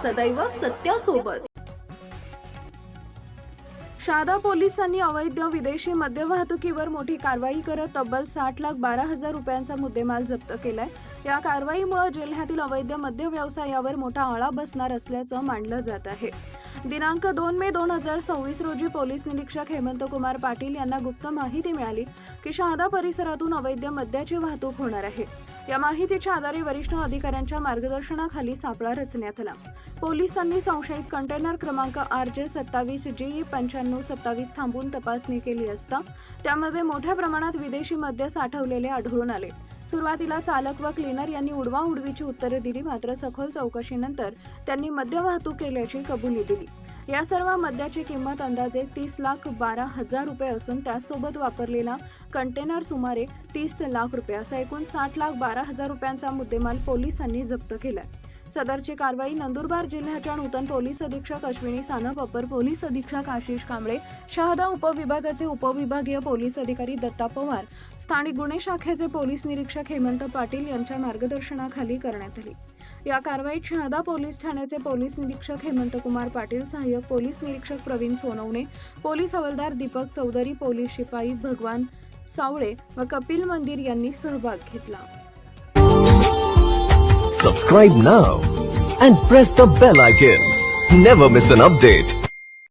सदैव सत्यासोबत। शहादा पोलिसांनी अवैध विदेशी मद्य वाहतुकीवर मोठी कारवाई करत तब्बल 60,12,000 रुपयांचा मुद्देमाल जप्त केलाय। या कारवाईमुळे जिल्ह्यातील अवैध मद्य व्यवसायावर मोठा आळा बसणार असल्याचं मानलं जात आहे। दिनांक 2 मे 2026 रोजी पोलीस निरीक्षक हेमंत कुमार पाटील यांना गुप्त माहिती मिळाली की शहादा परिसरातून अवैध मद्याची वाहतूक होणार आहे। या माहितीच्या आधारे वरिष्ठ अधिकाऱ्यांच्या मार्गदर्शनाखाली सापळा रचण्यात आला। पोलिसांनी संशयित कंटेनर क्रमांक RJ 27 GE 9527 थांबवून तपासणी केली असता त्यामध्ये मोठ्या प्रमाणात विदेशी मद्य साठवलेले आढळून आले। सुरुवातीला चालक व क्लीनर यांनी उडवाउडवीची उत्तरे दिली, मात्र सखोल चौकशीनंतर त्यांनी मद्य वाहतूक केल्याची कबुली दिली। या सर्व मद्याची किंमत अंदाजे 30,12,000 रुपये असून त्यासोबत वापरलेला कंटेनर सुमारे 30 लाख रुपये असा एकूण 60,12,000 रुपयांचा मुद्देमाल पोलिसांनी जप्त केलाय। सदरची कारवाई नंदुरबार जिल्ह्याच्या नूतन पोलीस अधीक्षक अश्विनी सानप, अपर पोलीस अधीक्षक आशिष कांबळे, शहादा उपविभागाचे उपविभागीय पोलीस अधिकारी दत्ता पवार, स्थानिक गुन्हे शाखेचे पोलीस निरीक्षक हेमंत पाटील यांच्या मार्गदर्शनाखाली करण्यात आली। या कारवाईत शहादा पोलीस ठाण्याचे पोलीस निरीक्षक हेमंत कुमार पाटील, सहाय्यक पोलीस निरीक्षक प्रवीण सोनवणे, पोलीस हवालदार दीपक चौधरी, पोलीस शिपाई भगवान सावळे व कपिल मंदिर यांनी सहभाग घेतला। Subscribe now and press the bell icon. Never miss an update.